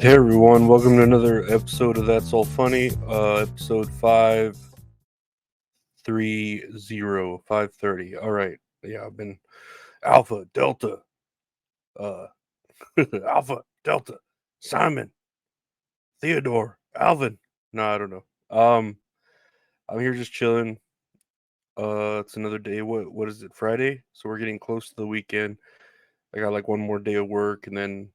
Hey everyone, welcome to another episode of That's All Funny. Episode 530. Alright. Yeah, I've been Alpha, Delta, uh Alpha, Delta, Simon, Theodore, Alvin. No, I don't know. I'm here just chilling. It's another day. What is it? Friday? So we're getting close to the weekend. I got like one more day of work and then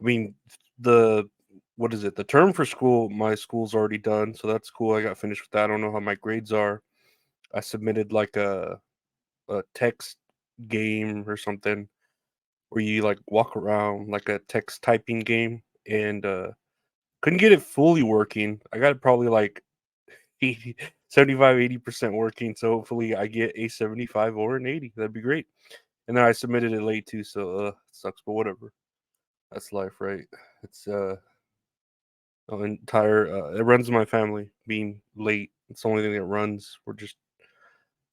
I mean the what is it? The term for school, my school's already done, so that's cool. I got finished with that. I don't know how my grades are. I submitted like a text game or something where you like walk around like a text typing game and couldn't get it fully working. I got it probably like 80, 75, 80% working. So hopefully I get a 75 or an 80. That'd be great. And then I submitted it late too, so sucks, but whatever. That's life, right? It's it runs in my family being late. It's the only thing that runs. We're just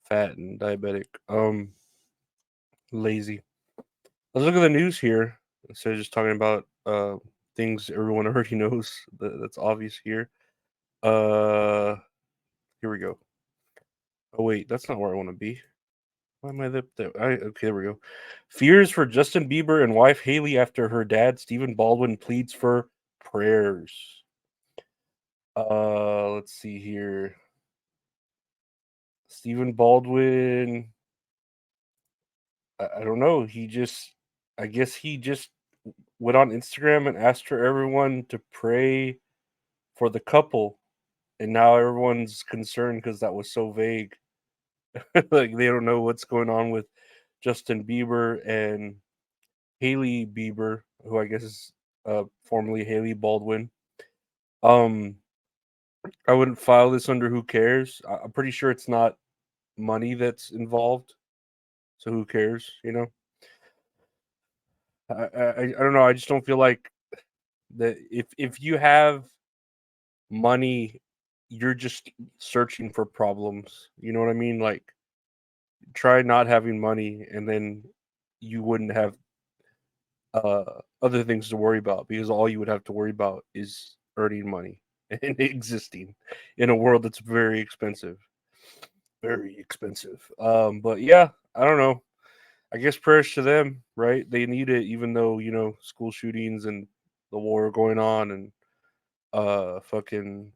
fat and diabetic. Lazy. Let's look at the news here instead of just talking about things everyone already knows. That's obvious here. Uh, Here we go. Oh wait, that's not where I want to be. Why am I there? Okay, there we go. Fears for Justin Bieber and wife Haley after her dad Stephen Baldwin pleads for prayers. Let's see here. Stephen Baldwin. I don't know. I guess he just went on Instagram and asked for everyone to pray for the couple, and now everyone's concerned because that was so vague. Like they don't know what's going on with Justin Bieber and Haley Bieber, who I guess is formerly Haley Baldwin. Um, I wouldn't file this under who cares. I'm pretty sure it's not money that's involved, so who cares? I don't know. I just don't feel like that if you have money, you're just searching for problems. You know what I mean? Like try not having money and then you wouldn't have other things to worry about because all you would have to worry about is earning money and existing in a world that's very expensive. But yeah, I don't know. I guess prayers to them, right? They need it, even though school shootings and the war going on and fucking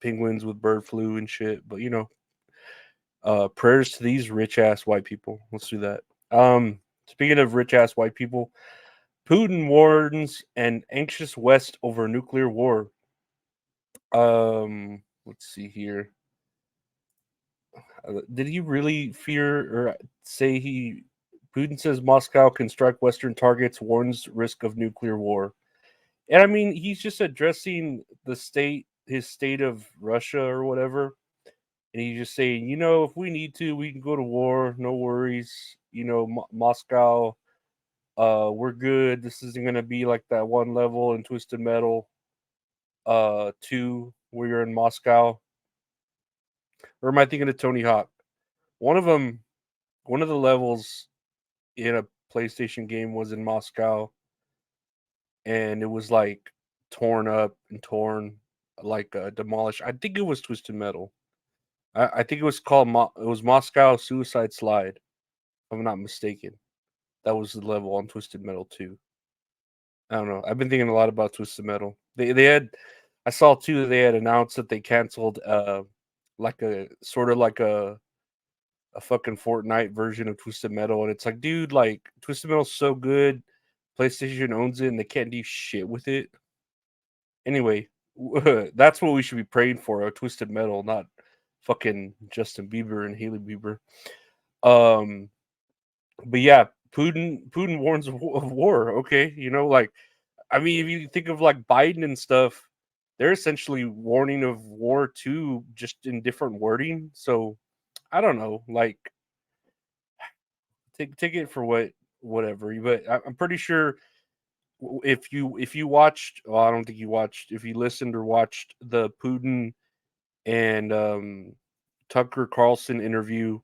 penguins with bird flu and shit. But prayers to these rich ass white people. Let's do that. Speaking of rich ass white people, Putin warns an anxious West over nuclear war. Let's see here. Did he really fear or say he? Putin says Moscow can strike Western targets, warns risk of nuclear war. And I mean, he's just addressing his state of Russia or whatever. And he's just saying, if we need to, we can go to war. No worries. Moscow, we're good. This isn't gonna be like that one level in Twisted Metal, 2, where you're in Moscow. Or am I thinking of Tony Hawk? One of them, one of the levels in a PlayStation game was in Moscow, and it was like torn up and torn, like demolished. I think it was Twisted Metal. I think it was called it was Moscow Suicide Slide. If I'm not mistaken. That was the level on Twisted Metal 2. I don't know. I've been thinking a lot about Twisted Metal. They had I saw too that they had announced that they canceled like a sort of like a fucking Fortnite version of Twisted Metal, and it's like, dude, like Twisted Metal's so good. PlayStation owns it and they can't do shit with it. Anyway, that's what we should be praying for, a Twisted Metal, not fucking Justin Bieber and Haley Bieber. Um but yeah, Putin warns of war. Okay, like I mean, if you think of like Biden and stuff, they're essentially warning of war too, just in different wording. So I don't know, like take it for whatever. But I'm pretty sure if you watched, well, I don't think you watched. If you listened or watched the Putin and Tucker Carlson interview,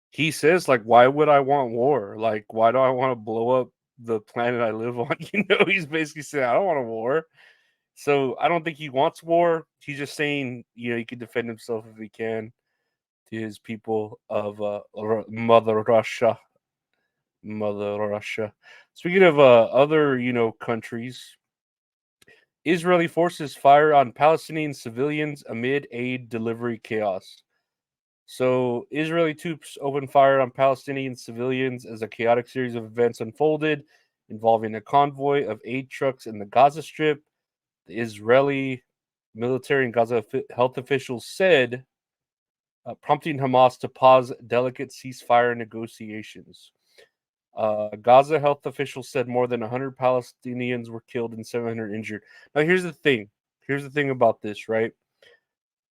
he says like, why would I want war? Like, why do I want to blow up the planet I live on. He's basically saying I don't want a war. So I don't think he wants war. He's just saying, he can defend himself if he can to his people of Mother Russia. Mother Russia. Speaking of other, countries, Israeli forces fire on Palestinian civilians amid aid delivery chaos. So, Israeli troops opened fire on Palestinian civilians as a chaotic series of events unfolded, involving a convoy of aid trucks in the Gaza Strip. The Israeli military and Gaza health officials said, prompting Hamas to pause delicate ceasefire negotiations. Gaza health officials said more than 100 Palestinians were killed and 700 injured. Now, here's the thing. Here's the thing about this, right?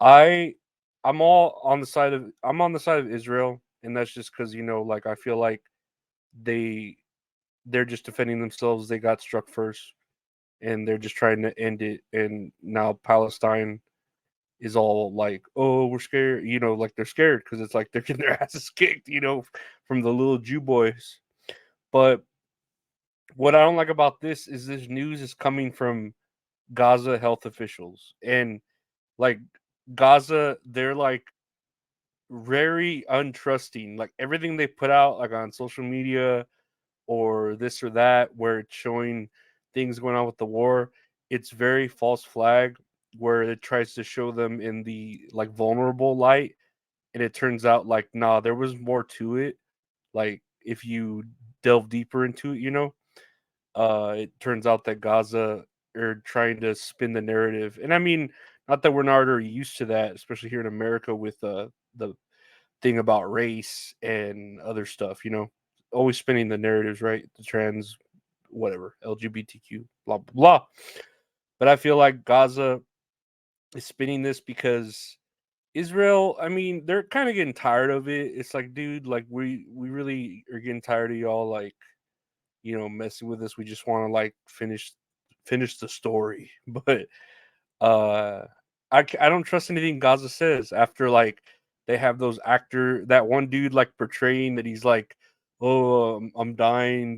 I I'm on the side of Israel, and that's just because like I feel like they they're just defending themselves. They got struck first, and they're just trying to end it. And now Palestine is all like, "Oh, we're scared," like they're scared because it's like they're getting their asses kicked, from the little Jew boys. But what I don't like about this news is coming from Gaza health officials, and like Gaza, they're like very untrusting. Like everything they put out, like on social media or this or that, where it's showing things going on with the war, it's very false flag, where it tries to show them in the like vulnerable light, and it turns out like nah, there was more to it. Like if you delve deeper into it, it turns out that Gaza are trying to spin the narrative. And I mean, not that we're not already used to that, especially here in America with the thing about race and other stuff, always spinning the narratives, right? The trans, whatever, LGBTQ, blah, blah, blah. But I feel like Gaza is spinning this because Israel, I mean, they're kind of getting tired of it. It's like, dude, like we really are getting tired of y'all, like, messing with us. We just want to like finish the story. But uh I don't trust anything Gaza says after like they have those that one dude like portraying that he's like, oh, I'm dying.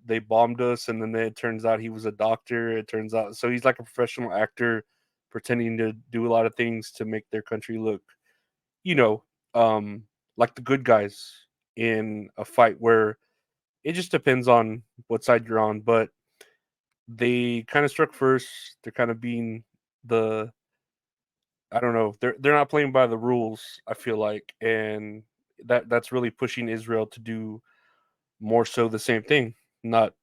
They bombed us, and then it turns out he was a doctor. It turns out so he's like a professional actor pretending to do a lot of things to make their country look, you know, um like the good guys in a fight where it just depends on what side you're on, but they kind of struck first. They're kind of being the I don't know. They're not playing by the rules, I feel like, and that's really pushing Israel to do more so the same thing, not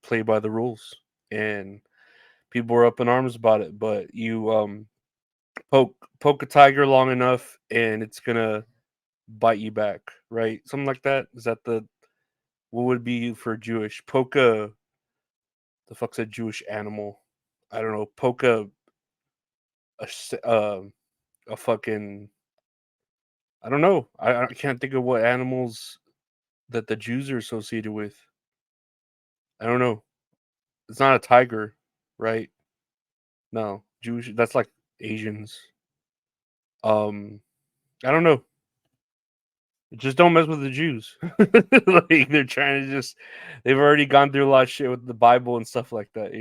play by the rules. And people are up in arms about it, but you poke a tiger long enough and it's gonna bite you back, right? Something like that. Is that the what would be for Jewish? Poke the fuck's a Jewish animal? I don't know. Poke a fucking I don't know. I can't think of what animals that the Jews are associated with. I don't know. It's not a tiger, right? No, Jewish. That's like Asians. Um, I don't know. Just don't mess with the Jews. Like they're trying to they've already gone through a lot of shit with the Bible and stuff like that.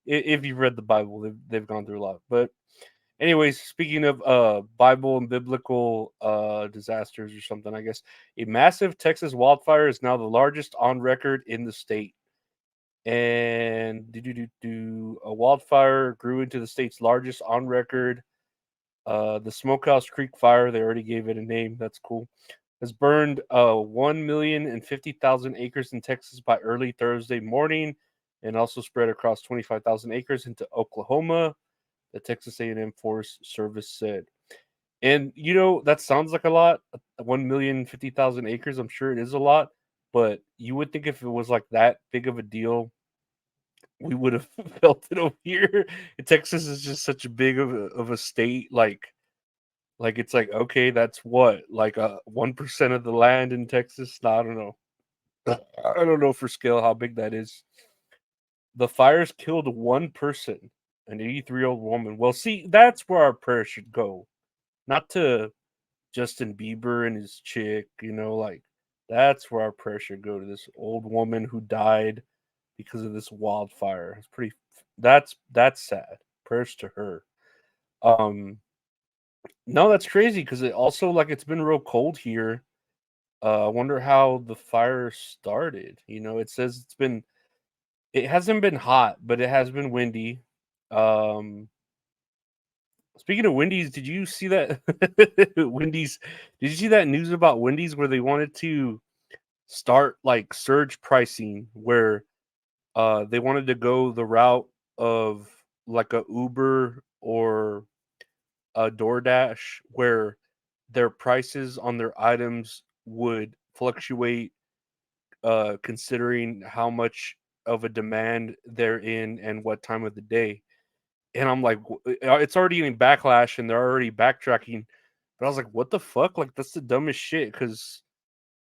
If you've read the Bible, they've gone through a lot. But anyways, speaking of Bible and biblical disasters or something, I guess a massive Texas wildfire is now the largest on record in the state. And a wildfire grew into the state's largest on record. The Smokehouse Creek fire, they already gave it a name. That's cool. Has burned 1,050,000 acres in Texas by early Thursday morning, and also spread across 25,000 acres into Oklahoma. The Texas A&M Forest Service said. And that sounds like a lot. 1,050,000 acres. I'm sure it is a lot, but you would think if it was like that big of a deal, we would have felt it over here. Texas is just such a big of a state. Like it's like okay, that's what like 1% of the land in Texas. No, I don't know. I don't know for scale how big that is. The fires killed one person, an 83-year-old woman. Well, see, that's where our prayer should go, not to Justin Bieber and his chick. Like that's where our prayer should go to this old woman who died because of this wildfire. It's pretty. That's sad. Prayers to her. Um, no, that's crazy because it also like it's been real cold here. I wonder how the fire started. It says it hasn't been hot, but it has been windy. Um, Speaking of Wendy's, did you see that Wendy's? Did you see that news about Wendy's where they wanted to start like surge pricing, where they wanted to go the route of like a Uber or a DoorDash, where their prices on their items would fluctuate considering how much of a demand they're in and what time of the day. And I'm like, it's already getting backlash and they're already backtracking. But I was like, what the fuck? Like, that's the dumbest shit. Because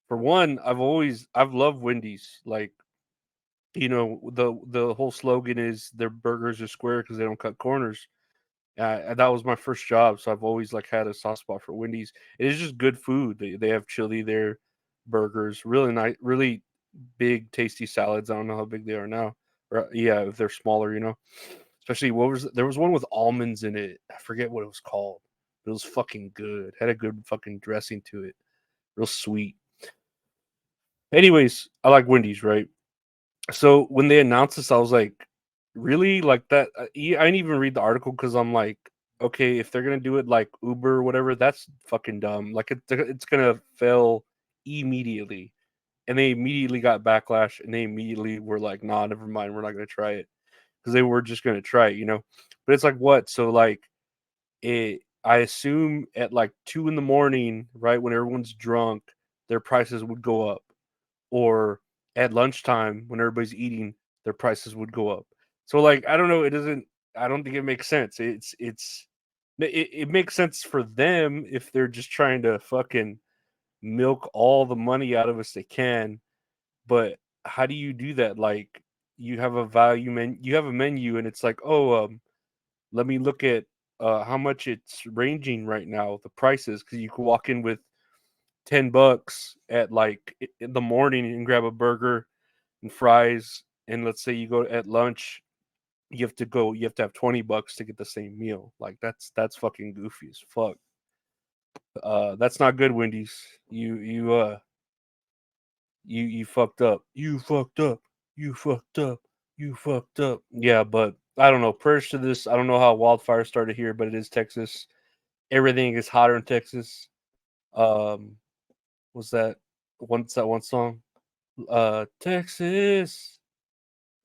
for one, I've loved Wendy's. Like, the whole slogan is their burgers are square because they don't cut corners. And that was my first job, so I've always like had a soft spot for Wendy's. It is just good food. They have chili there, burgers, really nice, really big, tasty salads. I don't know how big they are now. Or, yeah, if they're smaller, Especially there was one with almonds in it. I forget what it was called. It was fucking good. Had a good fucking dressing to it. Real sweet. Anyways, I like Wendy's, right? So when they announced this, I was like, really? Like that? I didn't even read the article because I'm like, okay, if they're gonna do it like Uber or whatever, that's fucking dumb. Like it's gonna fail immediately. And they immediately got backlash, and they immediately were like, nah, never mind, we're not gonna try it because they were just gonna try it. But it's like what? So like I assume at like 2 in the morning, right when everyone's drunk, their prices would go up, or at lunchtime when everybody's eating, their prices would go up. So like I don't know, it doesn't. I don't think it makes sense. It makes sense for them if they're just trying to fucking milk all the money out of us they can. But how do you do that? Like you have a menu, and it's like, oh, let me look at how much it's ranging right now, the prices, because you can walk in with $10 at like in the morning and grab a burger and fries, and let's say you go at lunch, you have to have $20 to get the same meal. Like that's fucking goofy as fuck. That's not good, Wendy's. You fucked up. You fucked up. You fucked up. You fucked up. Yeah, but I don't know. Prayers to this. I don't know how wildfire started here, but it is Texas. Everything is hotter in Texas. Um, was that one song? Texas.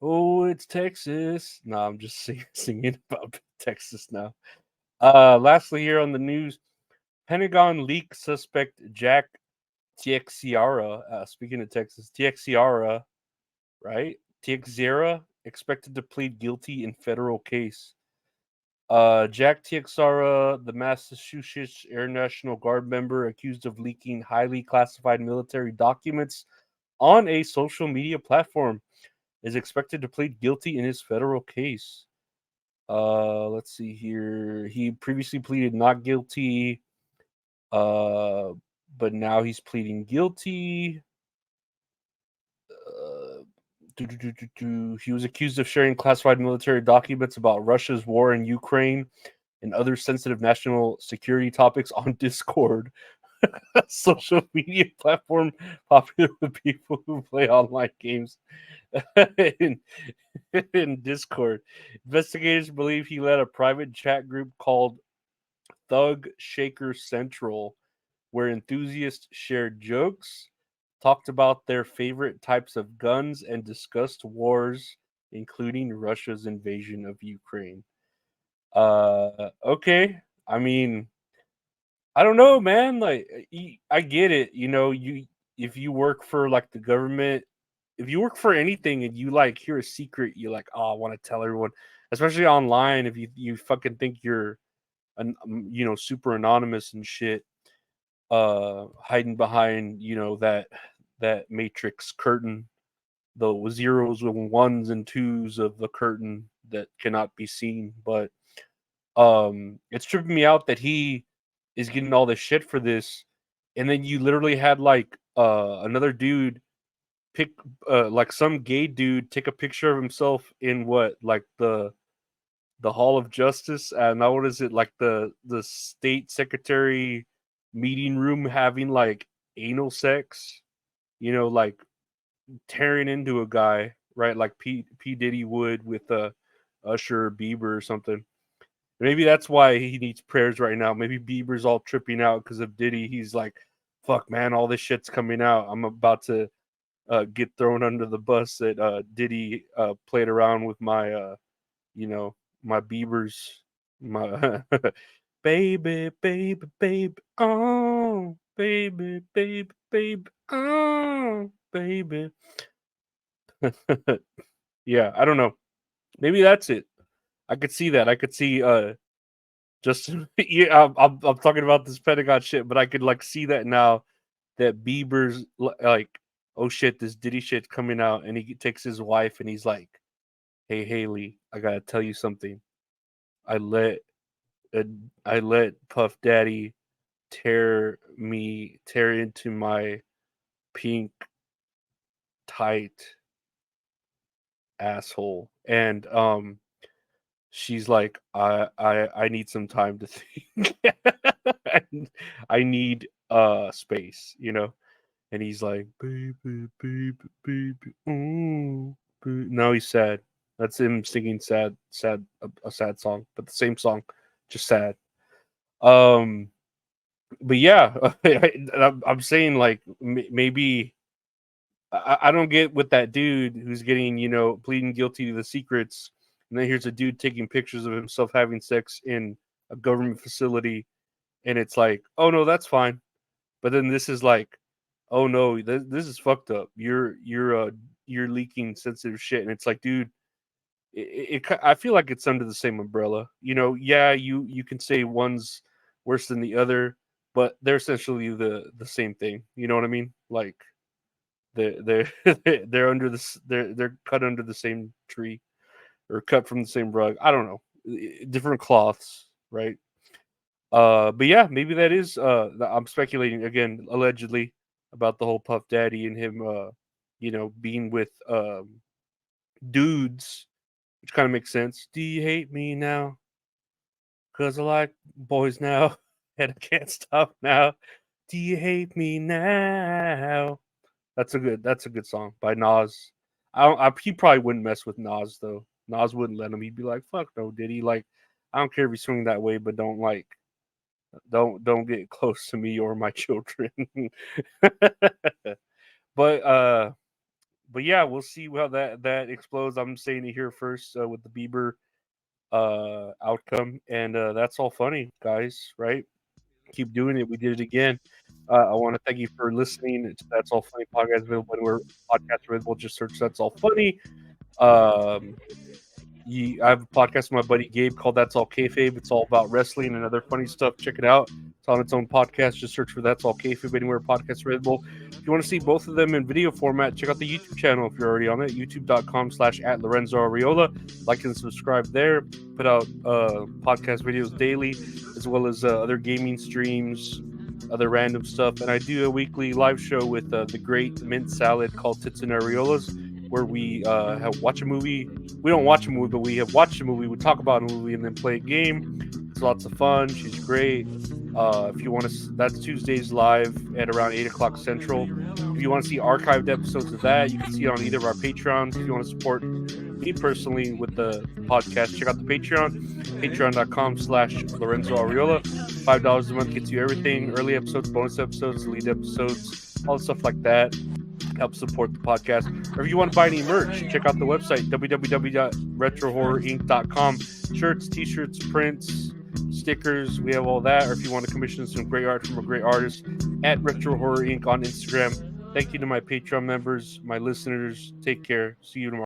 Oh, it's Texas. No, I'm just singing about Texas now. Lastly, here on the news, Pentagon leak suspect Jack Teixeira. Speaking of Texas, Teixeira, right? Teixeira expected to plead guilty in federal case. Jack Teixeira, the Massachusetts Air National Guard member accused of leaking highly classified military documents on a social media platform, is expected to plead guilty in his federal case. Let's see here. He previously pleaded not guilty, uh, but now he's pleading guilty. Uh, He was accused of sharing classified military documents about Russia's war in Ukraine and other sensitive national security topics on Discord, a social media platform popular with people who play online games. in, in Discord, investigators believe he led a private chat group called Thug Shaker Central, where enthusiasts shared jokes, talked about their favorite types of guns, and discussed wars, including Russia's invasion of Ukraine. Okay. I mean, I don't know, man. Like, I get it. You if you work for like the government, if you work for anything and you like hear a secret, you like, oh, I want to tell everyone, especially online. If you fucking think you're super anonymous and shit, hiding behind that matrix curtain, the zeros and ones and twos of the curtain that cannot be seen. But it's tripping me out that he is getting all this shit for this, and then you literally had like another dude pick like some gay dude take a picture of himself in what, like the Hall of Justice, and now what is it, like the state secretary meeting room, having like anal sex, like tearing into a guy, right? Like P Diddy would with Usher or Bieber or something. Maybe that's why he needs prayers right now. Maybe Bieber's all tripping out because of Diddy. He's like, "Fuck, man, all this shit's coming out. I'm about to get thrown under the bus that Diddy played around with my, my Biebers, my baby, baby, baby, oh, baby, baby, baby, oh, baby." Yeah, I don't know. Maybe that's it. I could see that. I could see just yeah. I'm talking about this Pentagon shit, but I could like see that now that Bieber's like, oh shit, this Diddy shit's coming out, and he takes his wife and he's like, "Hey Haley, I gotta tell you something. I let uh, I let Puff Daddy tear into my pink tight asshole," and she's like, I need some time to think. And I need space, And he's like, baby, baby, baby, oh, baby. Now he's sad. That's him singing a sad song, but the same song, just sad. Um, but yeah, I'm saying like maybe I don't get with that dude who's getting, pleading guilty to the secrets, and then here's a dude taking pictures of himself having sex in a government facility, and it's like, oh no, that's fine. But then this is like, oh no, this is fucked up. You're leaking sensitive shit, and it's like, dude, I feel like it's under the same umbrella. Yeah, you can say one's worse than the other, but they're essentially the same thing. You know what I mean? Like they're they're under this they're cut under the same tree, or cut from the same rug. I don't know, different cloths, right? But yeah, maybe that is. I'm speculating again, allegedly, about the whole Puff Daddy and him. Being with dudes, which kind of makes sense. Do you hate me now? Cause I like boys now, and I can't stop now. Do you hate me now? That's a good song by Nas. He probably wouldn't mess with Nas though. Nas wouldn't let him. He'd be like, "Fuck no, Diddy. Like, I don't care if you swing that way, but don't get close to me or my children." but uh, but yeah, we'll see how that explodes. I'm saying it here first with the Bieber outcome, and that's all funny, guys. Right? Keep doing it. We did it again. I want to thank you for listening. That's All Funny podcast available anywhere podcasts are available. Just search That's All Funny. Um, I have a podcast with my buddy Gabe called That's All Kayfabe. It's all about wrestling and other funny stuff. Check it out. It's on its own podcast. Just search for That's All Kayfabe anywhere podcasts are available. If you want to see both of them in video format, check out the YouTube channel if you're already on it. YouTube.com/@LorenzoAriola. Like and subscribe there. Put out podcast videos daily, as well as other gaming streams, other random stuff. And I do a weekly live show with the great Mint Salad called Tits and Ariolas, where we watch a movie. We don't watch a movie, but we have watched a movie. We talk about a movie and then play a game. It's lots of fun. She's great. If you want to, that's Tuesdays live at around 8 o'clock Central. If you want to see archived episodes of that, you can see it on either of our Patreons. If you want to support me personally with the podcast, check out the Patreon, patreon.com/Lorenzo Ariola. $5 a month gets you everything: early episodes, bonus episodes, lead episodes, all the stuff like that. Help support the podcast. Or if you want to buy any merch, check out the website, www.retrohorrorinc.com. Shirts, t-shirts, prints, stickers, we have all that. Or if you want to commission some great art from a great artist, at Retro Horror Inc. on Instagram. Thank you to my Patreon members, my listeners. Take care. See you tomorrow.